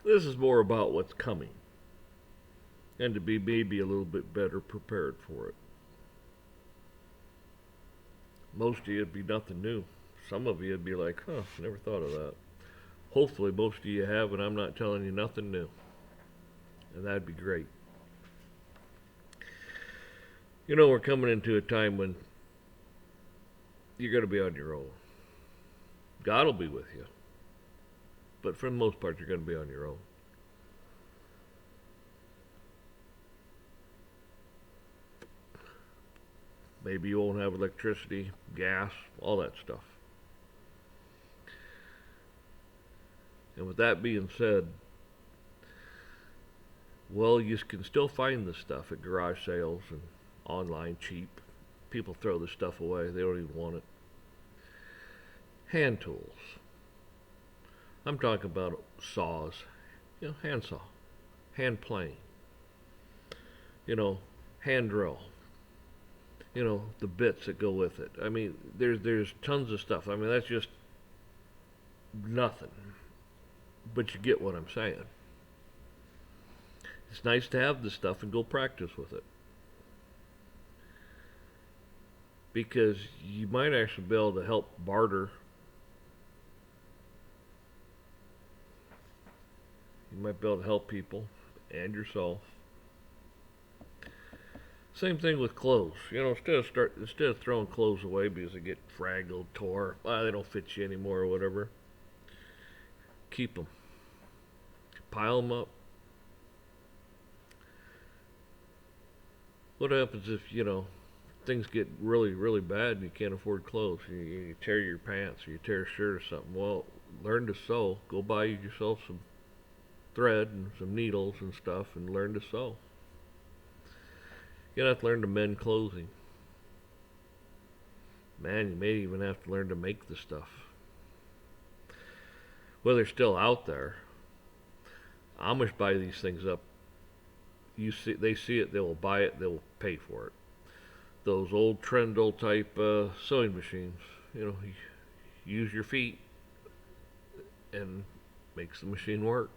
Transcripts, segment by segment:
This is more about what's coming and to be maybe a little bit better prepared for it. Most of you it'd be nothing new. Some of you would be like, huh, never thought of that. Hopefully most of you have, and I'm not telling you nothing new. And that'd be great. You know, we're coming into a time when you're going to be on your own. God will be with you. But for the most part, you're going to be on your own. Maybe you won't have electricity, gas, all that stuff. And with that being said, well, you can still find this stuff at garage sales and online cheap. People throw this stuff away, they don't even want it. Hand tools. I'm talking about saws, hand saw, hand plane, hand drill, the bits that go with it. I mean, there's tons of stuff. I mean, that's just nothing. But you get what I'm saying. It's nice to have this stuff and go practice with it. Because you might actually be able to help barter. You might be able to help people and yourself. Same thing with clothes. Instead of throwing clothes away because they get fraggled, tore, they don't fit you anymore or whatever. Keep them. Pile them up. What happens if things get really, really bad and you can't afford clothes? You tear your pants or you tear a shirt or something. Well, learn to sew. Go buy yourself some thread and some needles and stuff and learn to sew. You have to learn to mend clothing. Man, you may even have to learn to make the stuff. Well, they're still out there. Amish buy these things up. They see it, they will buy it, they will pay for it. Those old Trendle type sewing machines, you use your feet and makes the machine work.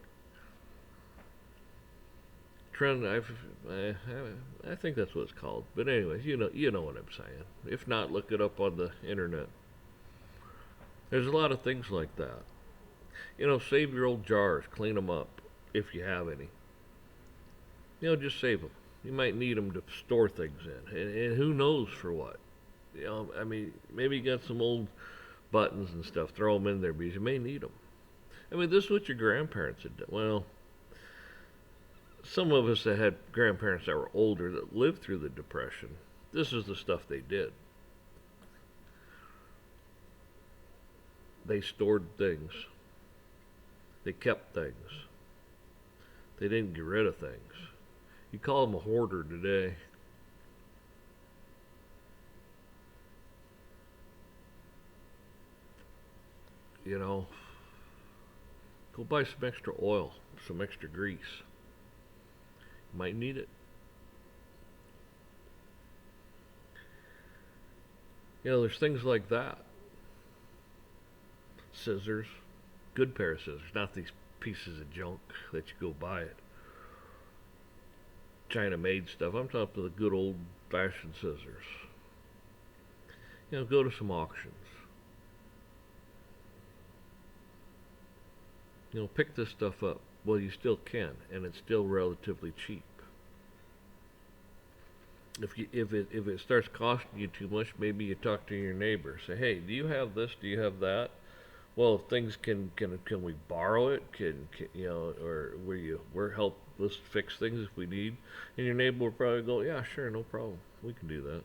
I think that's what it's called. But anyways, you know what I'm saying. If not, look it up on the internet. There's a lot of things like that. Save your old jars, clean them up if you have any. Just save them. You might need them to store things in, and who knows for what. Maybe you got some old buttons and stuff. Throw them in there because you may need them. This is what your grandparents had done. Well, some of us that had grandparents that were older that lived through the Depression, this is the stuff they did. They stored things. They kept things. They didn't get rid of things. You call them a hoarder today. Go buy some extra oil, some extra grease. You might need it. There's things like that. Scissors. Good pair of scissors, not these pieces of junk that you go buy it. China made stuff. I'm talking about the good old fashioned scissors. Go to some auctions. Pick this stuff up. Well, you still can, and it's still relatively cheap. If it starts costing you too much, maybe you talk to your neighbor. Say, hey, do you have this? Do you have that? Well, if things can we borrow it? Can or we're help us fix things if we need? And your neighbor will probably go, yeah, sure, no problem, we can do that.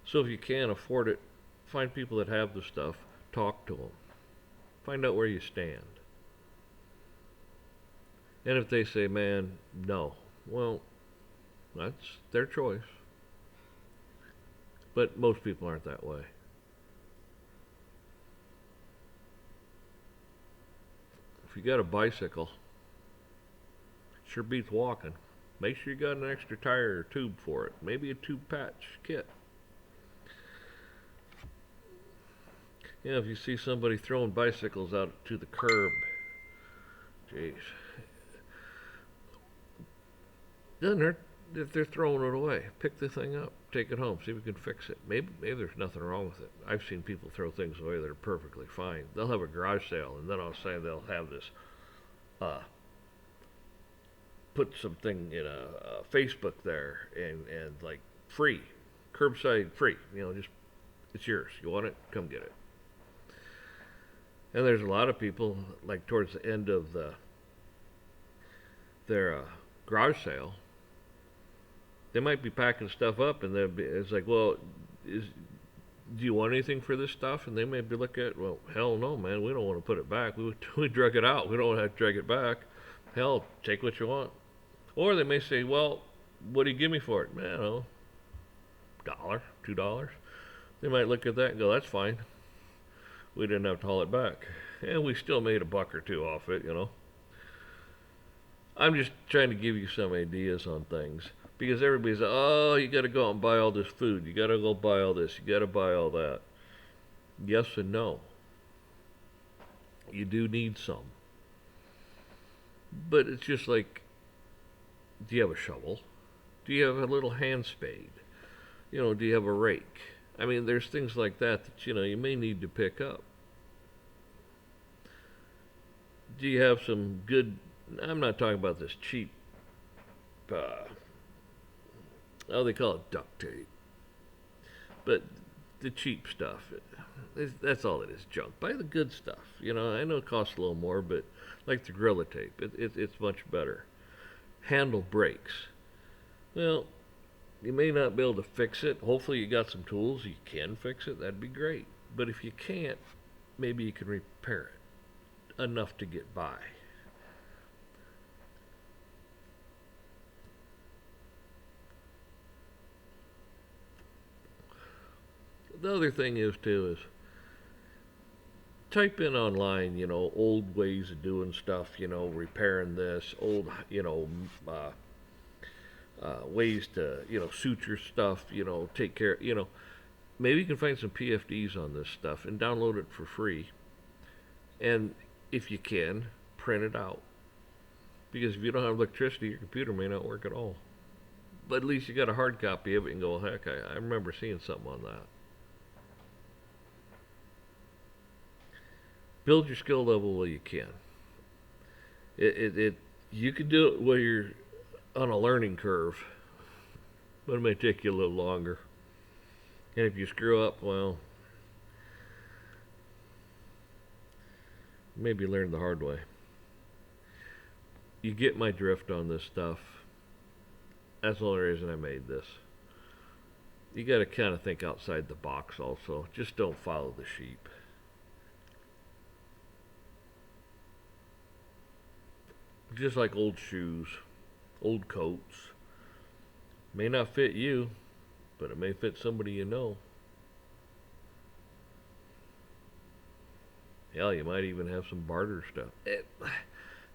So if you can't afford it, find people that have the stuff, talk to them, find out where you stand. And if they say, man, no, well, that's their choice. But most people aren't that way. If you got a bicycle, sure beats walking. Make sure you got an extra tire or tube for it. Maybe a tube patch kit. If you see somebody throwing bicycles out to the curb Jeez. Doesn't hurt if they're throwing it away. Pick the thing up, take it home, see if we can fix it. Maybe there's nothing wrong with it. I've seen people throw things away that are perfectly fine. They'll have a garage sale, and then all of a sudden they'll have this, put something in a Facebook there, and like free, curbside free. Just it's yours. You want it? Come get it. And there's a lot of people like towards the end of their garage sale. They might be packing stuff up, and it's like, well, do you want anything for this stuff? And they may be looking at, well, hell no, man, we don't want to put it back. We drug it out. We don't want to have to drag it back. Hell, take what you want. Or they may say, well, what do you give me for it? Man, I don't know, $1, $2. They might look at that and go, that's fine. We didn't have to haul it back. And we still made $1 or $2 off it. I'm just trying to give you some ideas on things. Because everybody's, oh, you got to go out and buy all this food. You got to go buy all this. You got to buy all that. Yes and no. You do need some. But it's just like, do you have a shovel? Do you have a little hand spade? Do you have a rake? I mean, there's things like that you may need to pick up. Do you have some good, I'm not talking about this cheap, they call it duct tape. But the cheap stuff, that's all it is, junk. Buy the good stuff. I know it costs a little more, but like the Gorilla Tape, it's much better. Handle breaks. Well, you may not be able to fix it. Hopefully you got some tools. You can fix it. That'd be great. But if you can't, maybe you can repair it enough to get by. The other thing is type in online, old ways of doing stuff, repairing this, old, ways to, suture stuff, take care, maybe you can find some PFDs on this stuff and download it for free. And if you can, print it out. Because if you don't have electricity, your computer may not work at all. But at least you got a hard copy of it and go, heck, I remember seeing something on that. Build your skill level while you can. You can do it while you're on a learning curve, but it may take you a little longer. And if you screw up, well, maybe learn the hard way. You get my drift on this stuff. That's the only reason I made this. You got to kind of think outside the box also. Just don't follow the sheep. Just like old shoes, old coats. May not fit you, but it may fit somebody you know. Hell, you might even have some barter stuff.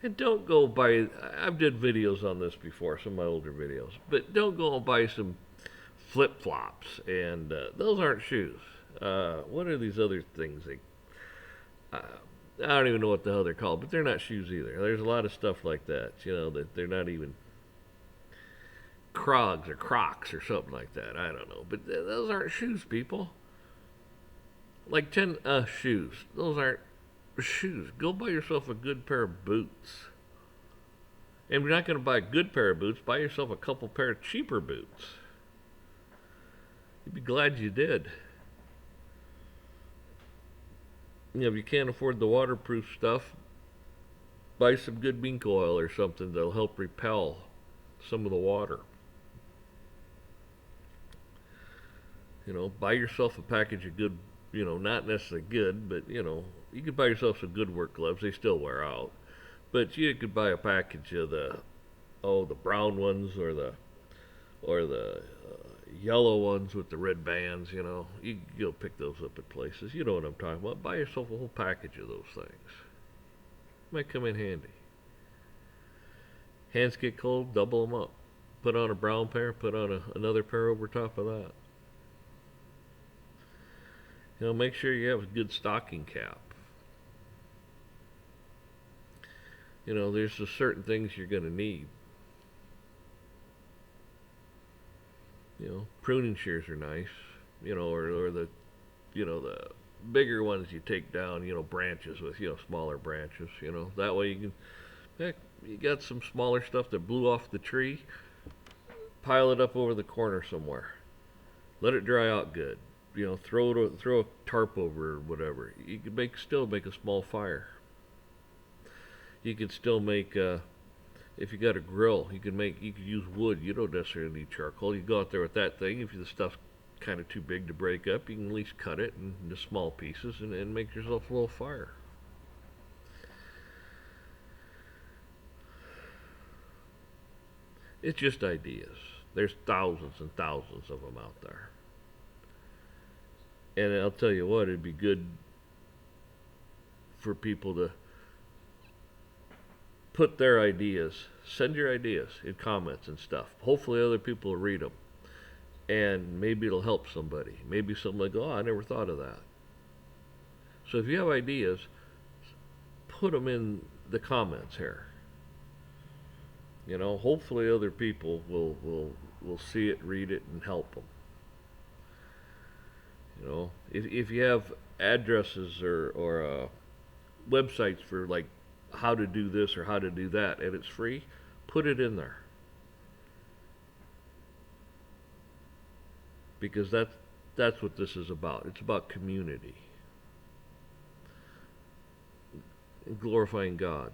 And don't go buy, I've did videos on this before, some of my older videos, but don't go and buy some flip-flops, and those aren't shoes. What are these other things? I don't even know what the hell they're called, but they're not shoes either. There's a lot of stuff like that, that they're not even Crocs or Crocs or something like that. I don't know. But those aren't shoes, people. Like 10 shoes. Those aren't shoes. Go buy yourself a good pair of boots. And if you're not going to buy a good pair of boots, buy yourself a couple pair of cheaper boots. You'd be glad you did. If you can't afford the waterproof stuff, buy some good Mink oil or something that'll help repel some of the water. Buy yourself a package of good, not necessarily good, but, you could buy yourself some good work gloves. They still wear out. But you could buy a package of the brown ones or the yellow ones with the red bands, You can go pick those up at places. You know what I'm talking about. Buy yourself a whole package of those things. Might come in handy. Hands get cold, double them up. Put on a brown pair, put on another pair over top of that. Make sure you have a good stocking cap. There's just certain things you're going to need. Pruning shears are nice. Or the bigger ones you take down. Branches with smaller branches. That way you can. Heck, you got some smaller stuff that blew off the tree. Pile it up over the corner somewhere. Let it dry out good. Throw a tarp over or whatever. You can still make a small fire. You can still make if you got a grill, you could use wood. You don't necessarily need charcoal. You go out there with that thing. If the stuff's kind of too big to break up, you can at least cut it into small pieces and make yourself a little fire. It's just ideas. There's thousands and thousands of them out there. And I'll tell you what, it'd be good for people to put their ideas, send your ideas in comments and stuff. Hopefully other people will read them. And maybe it'll help somebody. Maybe somebody go, I never thought of that. So if you have ideas, put them in the comments here. Hopefully other people will see it, read it, and help them. If you have addresses or websites for like how to do this or how to do that, and it's free, put it in there. Because that's what this is about. It's about community. And glorifying God.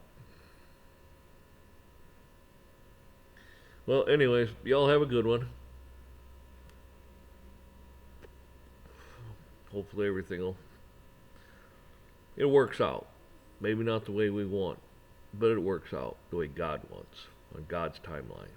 Well, anyways, y'all have a good one. Hopefully it works out. Maybe not the way we want, but it works out the way God wants, on God's timeline.